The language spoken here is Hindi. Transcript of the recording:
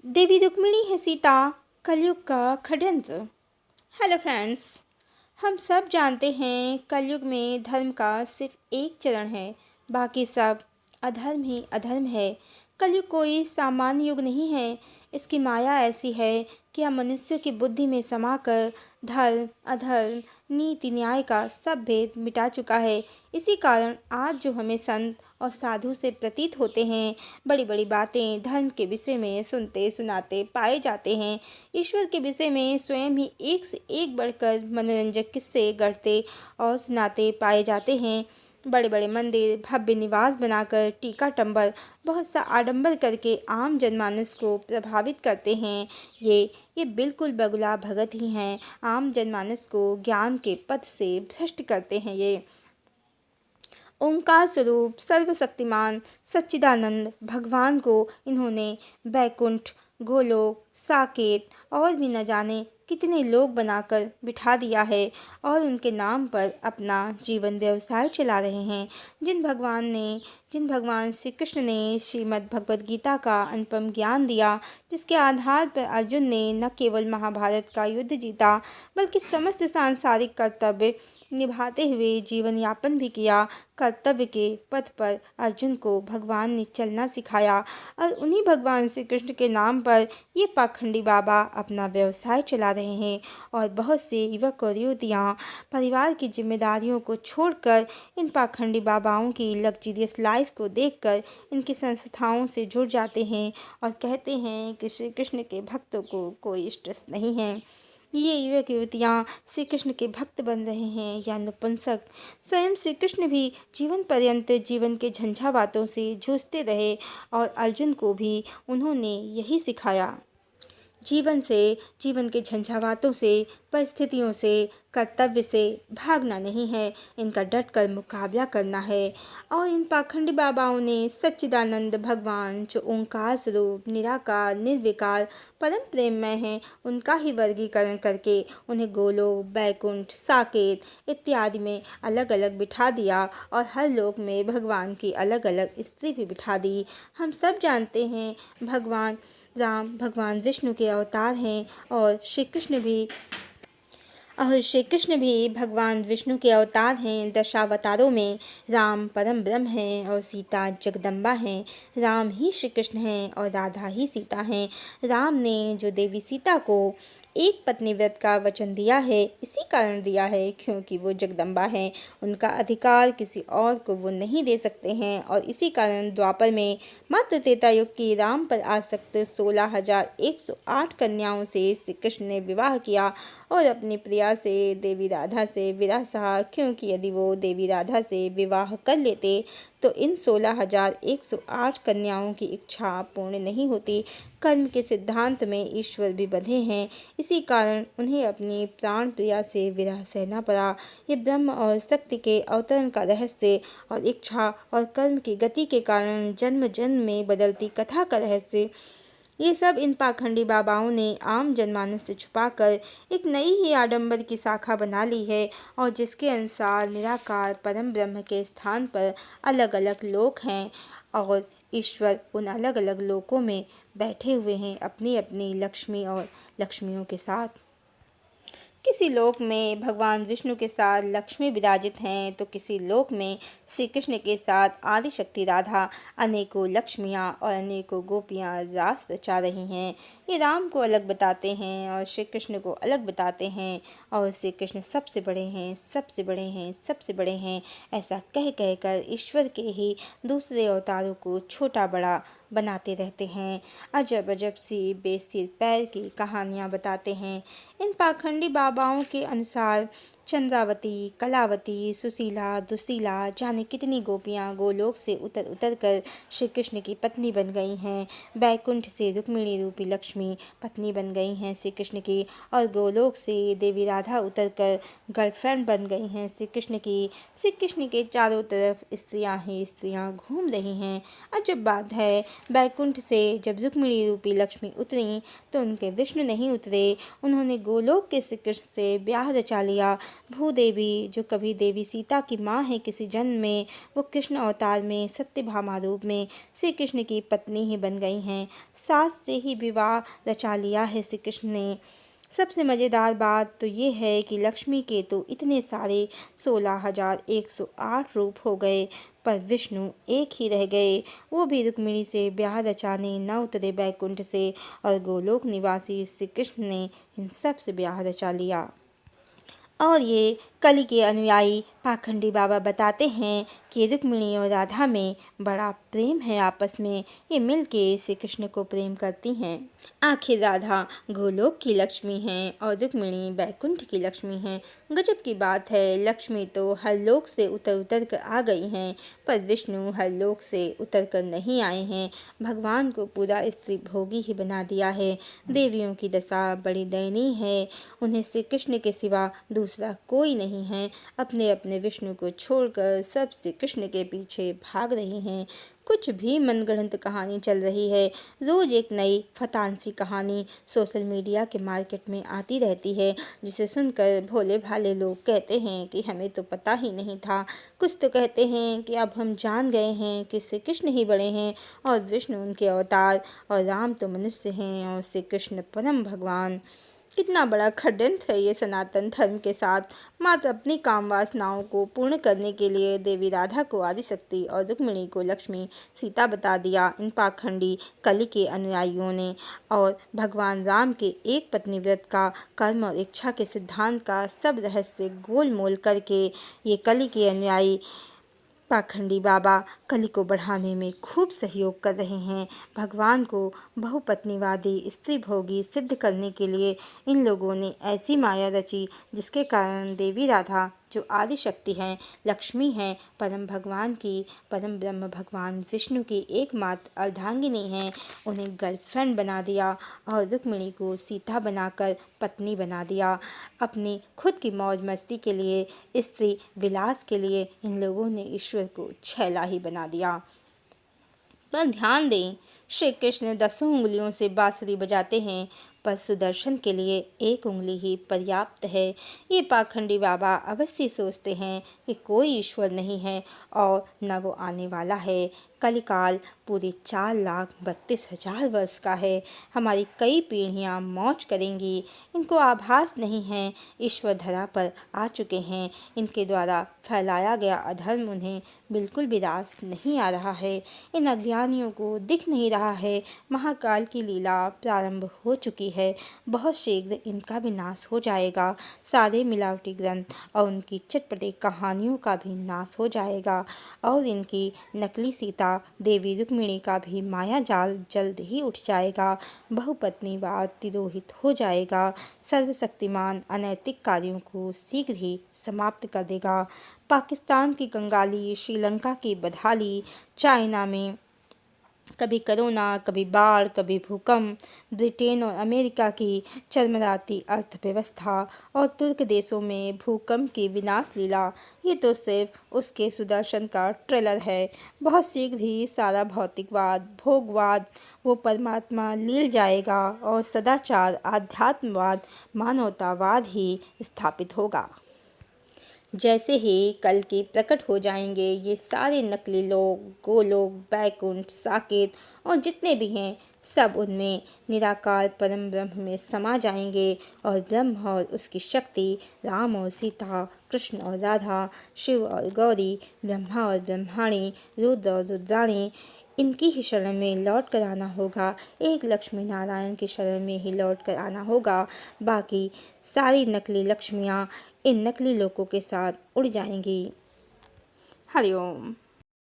देवी रुक्मिणी है सीता, कलयुग का षड्यंत्र। हेलो फ्रेंड्स, हम सब जानते हैं कलयुग में धर्म का सिर्फ एक चरण है, बाकी सब अधर्म ही अधर्म है। कलयुग कोई सामान्य युग नहीं है। इसकी माया ऐसी है कि यह मनुष्यों की बुद्धि में समाकर धर्म अधर्म नीति न्याय का सब भेद मिटा चुका है। इसी कारण आज जो हमें संत और साधु से प्रतीत होते हैं, बड़ी बड़ी बातें धर्म के विषय में सुनते सुनाते पाए जाते हैं। ईश्वर के विषय में स्वयं ही एक से एक बढ़कर मनोरंजक किस्से गढ़ते और सुनाते पाए जाते हैं। बड़े बड़े मंदिर भव्य निवास बनाकर टीका टंबर बहुत सा आडंबर करके आम जनमानस को प्रभावित करते हैं। ये बिल्कुल बगुला भगत ही हैं। आम जनमानस को ज्ञान के पथ से भ्रष्ट करते हैं। ये ओंकार स्वरूप सर्वशक्तिमान सच्चिदानंद भगवान को इन्होंने बैकुंठ गोलोक साकेत और भी न जाने कितने लोग बनाकर बिठा दिया है और उनके नाम पर अपना जीवन व्यवसाय चला रहे हैं। जिन भगवान श्री कृष्ण ने श्रीमद् भगवद गीता का अनुपम ज्ञान दिया, जिसके आधार पर अर्जुन ने न केवल महाभारत का युद्ध जीता बल्कि समस्त सांसारिक कर्तव्य निभाते हुए जीवन यापन भी किया। कर्तव्य के पथ पर अर्जुन को भगवान ने चलना सिखाया और उन्हीं भगवान श्री कृष्ण के नाम पर ये पाखंडी बाबा अपना व्यवसाय चला रहे हैं। और बहुत से युवक और युवतियाँ परिवार की जिम्मेदारियों को छोड़कर इन पाखंडी बाबाओं की लग्जरियस लाइफ को देखकर इनकी संस्थाओं से जुड़ जाते हैं और कहते हैं कि श्री कृष्ण के भक्तों को कोई स्ट्रेस नहीं है। ये युवक युवतियाँ श्री कृष्ण के भक्त बन रहे हैं या नपुंसक। स्वयं श्री कृष्ण भी जीवन पर्यंत जीवन के झंझावातों से जूझते रहे और अर्जुन को भी उन्होंने यही सिखाया। जीवन के झंझावातों से, परिस्थितियों से, कर्तव्य से भागना नहीं है, इनका डटकर मुकाबला करना है। और इन पाखंडी बाबाओं ने सच्चिदानंद भगवान जो ओंकार स्वरूप निराकार निर्विकार परम प्रेममय हैं, उनका ही वर्गीकरण करके उन्हें गोलोक बैकुंठ साकेत इत्यादि में अलग अलग बिठा दिया और हर लोक में भगवान की अलग अलग स्त्री भी बिठा दी। हम सब जानते हैं भगवान राम भगवान विष्णु के अवतार हैं और श्री कृष्ण भी भगवान विष्णु के अवतार हैं। दशावतारों में राम परम ब्रह्म हैं और सीता जगदम्बा हैं। राम ही श्री कृष्ण हैं और राधा ही सीता हैं। राम ने जो देवी सीता को एक पत्नी व्रत का वचन दिया है, इसी कारण दिया है क्योंकि वो जगदम्बा हैं। उनका अधिकार किसी और को वो नहीं दे सकते हैं और इसी कारण द्वापर में मात्र त्रेता युग की राम पर आसक्त 16,108 कन्याओं से श्री कृष्ण ने विवाह किया और अपनी प्रिया से देवी राधा से विरह सहा, क्योंकि यदि वो देवी राधा से विवाह कर लेते तो इन 16,108 कन्याओं की इच्छा पूर्ण नहीं होती। कर्म के सिद्धांत में ईश्वर भी बंधे हैं, इसी कारण उन्हें अपनी प्राण प्रिया से विरह सहना पड़ा। ये ब्रह्म और शक्ति के अवतरण का रहस्य और इच्छा और कर्म की गति के कारण जन्म जन्म में बदलती कथा का रहस्य, ये सब इन पाखंडी बाबाओं ने आम जनमानस से छुपाकर एक नई ही आडंबर की शाखा बना ली है और जिसके अनुसार निराकार परम ब्रह्म के स्थान पर अलग अलग लोक हैं और ईश्वर उन अलग अलग लोकों में बैठे हुए हैं अपनी अपनी लक्ष्मी और लक्ष्मियों के साथ। किसी लोक में भगवान विष्णु के साथ लक्ष्मी विराजित हैं तो किसी लोक में श्री कृष्ण के साथ आदिशक्ति राधा अनेकों लक्ष्मियाँ और अनेकों गोपियाँ रास रचा रही हैं। ये राम को अलग बताते हैं और श्री कृष्ण को अलग बताते हैं और श्री कृष्ण सबसे बड़े हैं, सबसे बड़े हैं, सबसे बड़े हैं, ऐसा कह कह कर ईश्वर के ही दूसरे अवतारों को छोटा बड़ा बनाते रहते हैं। अजब अजब सी बेसिर पैर की कहानियाँ बताते हैं। इन पाखंडी बाबाओं के अनुसार चंद्रावती कलावती सुशीला दुशीला जाने कितनी गोपियाँ गोलोक से उतर उतर कर श्री कृष्ण की पत्नी बन गई हैं। बैकुंठ से रुक्मिणी रूपी लक्ष्मी पत्नी बन गई हैं श्री कृष्ण की और गोलोक से देवी राधा उतर कर गर्लफ्रेंड बन गई हैं श्री कृष्ण की। श्री कृष्ण के चारों तरफ स्त्रियां ही स्त्रियां घूम रही हैं। अजब बात है, बैकुंठ से जब रुक्मिणी रूपी लक्ष्मी उतरी तो उनके विष्णु नहीं उतरे, उन्होंने गोलोक के श्री कृष्ण से ब्याह रचा लिया। भूदेवी जो कभी देवी सीता की माँ है किसी जन्म में, वो कृष्ण अवतार में सत्यभामा रूप में श्री कृष्ण की पत्नी ही बन गई हैं। सास से ही विवाह रचा लिया है श्री कृष्ण ने। सबसे मज़ेदार बात तो ये है कि लक्ष्मी के तो इतने सारे 16,108 रूप हो गए, पर विष्णु एक ही रह गए। वो भी रुक्मिणी से ब्याह रचाने न उतरे बैकुंठ से, और गोलोक निवासी श्री कृष्ण ने इन सब से ब्याह रचा लिया। और ये कलि के अनुयायी पाखंडी बाबा बताते हैं कि रुक्मिणी और राधा में बड़ा प्रेम है आपस में, ये मिलके श्री कृष्ण को प्रेम करती हैं। आखिर राधा गोलोक की लक्ष्मी हैं और रुक्मिणी बैकुंठ की लक्ष्मी हैं। गजब की बात है, लक्ष्मी तो हर लोक से उतर कर आ गई हैं, पर विष्णु हर लोक से उतर कर नहीं आए हैं। भगवान को पूरा स्त्री भोगी ही बना दिया है। देवियों की दशा बड़ी दयनीय है, उन्हें श्री कृष्ण के सिवा दूसरा कोई नहीं है। अपने अपने विष्णु को छोड़कर सब श्री कृष्ण के पीछे भाग रही हैं। कुछ भी मनगढ़ंत कहानी चल रही है। रोज़ एक नई फतांसी कहानी सोशल मीडिया के मार्केट में आती रहती है, जिसे सुनकर भोले भाले लोग कहते हैं कि हमें तो पता ही नहीं था। कुछ तो कहते हैं कि अब हम जान गए हैं कि श्री कृष्ण ही बड़े हैं और विष्णु उनके अवतार, और राम तो मनुष्य हैं और श्री कृष्ण परम भगवान। कितना बड़ा षड्यंत्र है ये सनातन धर्म के साथ। मात्र अपनी काम वासनाओं को पूर्ण करने के लिए देवी राधा को आदिशक्ति और रुक्मिणी को लक्ष्मी सीता बता दिया इन पाखंडी कलि के अनुयायियों ने। और भगवान राम के एक पत्नी व्रत का, कर्म और इच्छा के सिद्धांत का सब रहस्य गोलमोल करके ये कलि के अनुयायी पाखंडी बाबा कलि को बढ़ाने में खूब सहयोग कर रहे हैं। भगवान को बहुपत्नीवादी स्त्री भोगी सिद्ध करने के लिए इन लोगों ने ऐसी माया रची, जिसके कारण देवी राधा जो आदि शक्ति हैं, लक्ष्मी हैं, परम भगवान की, परम ब्रह्म भगवान विष्णु की एकमात्र अर्धांगिनी हैं, उन्हें गर्लफ्रेंड बना दिया और रुक्मिणी को सीता बनाकर पत्नी बना दिया। अपनी खुद की मौज मस्ती के लिए, स्त्री विलास के लिए इन लोगों ने ईश्वर को छैला ही बना दिया। पर ध्यान दें, श्री कृष्ण 10 उंगलियों से बांसुरी बजाते हैं, पर सुदर्शन के लिए एक उंगली ही पर्याप्त है। ये पाखंडी बाबा अवश्य सोचते हैं कि कोई ईश्वर नहीं है और न वो आने वाला है। कलिकाल पूरे 4,32,000 वर्ष का है। हमारी कई पीढ़ियां मौज करेंगी। इनको आभास नहीं है ईश्वर धरा पर आ चुके हैं। इनके द्वारा फैलाया गया अधर्म उन्हें बिल्कुल भी रास नहीं आ रहा है। इन अज्ञानियों को दिख नहीं रहा है महाकाल की लीला प्रारंभ हो चुकी है। बहुत शीघ्र इनका भी नाश हो जाएगा। सारे मिलावटी ग्रंथ और उनकी चटपटी कहानियों का भी नाश हो जाएगा, और इनकी नकली सीता देवी रुक्मिणी का भी माया जाल जल्द ही उठ जाएगा। बहुपत्नीवाद तिरोहित हो जाएगा। सर्वशक्तिमान अनैतिक कार्यों को शीघ्र ही समाप्त कर देगा। पाकिस्तान की कंगाली, श्रीलंका की बदहाली, चाइना में कभी कोरोना, कभी बाढ़, कभी भूकंप, ब्रिटेन और अमेरिका की चरमराती अर्थव्यवस्था और तुर्क देशों में भूकंप की विनाश लीला, ये तो सिर्फ उसके सुदर्शन का ट्रेलर है। बहुत शीघ्र ही सारा भौतिकवाद, भोगवाद वो परमात्मा लील जाएगा और सदाचार, आध्यात्मवाद, मानवतावाद ही स्थापित होगा। जैसे ही कल के प्रकट हो जाएंगे ये सारे नकली लोग, गोलोक, बैकुंठ, साकेत और जितने भी हैं, सब उनमें निराकार परम ब्रह्म में समा जाएंगे, और ब्रह्म और उसकी शक्ति, राम और सीता, कृष्ण और राधा, शिव और गौरी, ब्रह्मा और ब्रह्माणी, रुद्र और रुद्राणी, इनकी ही शरण में लौट कर आना होगा। एक लक्ष्मी नारायण की शरण में ही लौट कर आना होगा। बाकी सारी नकली लक्ष्मियाँ इन नकली लोगों के साथ उड़ जाएंगी। हरिओम।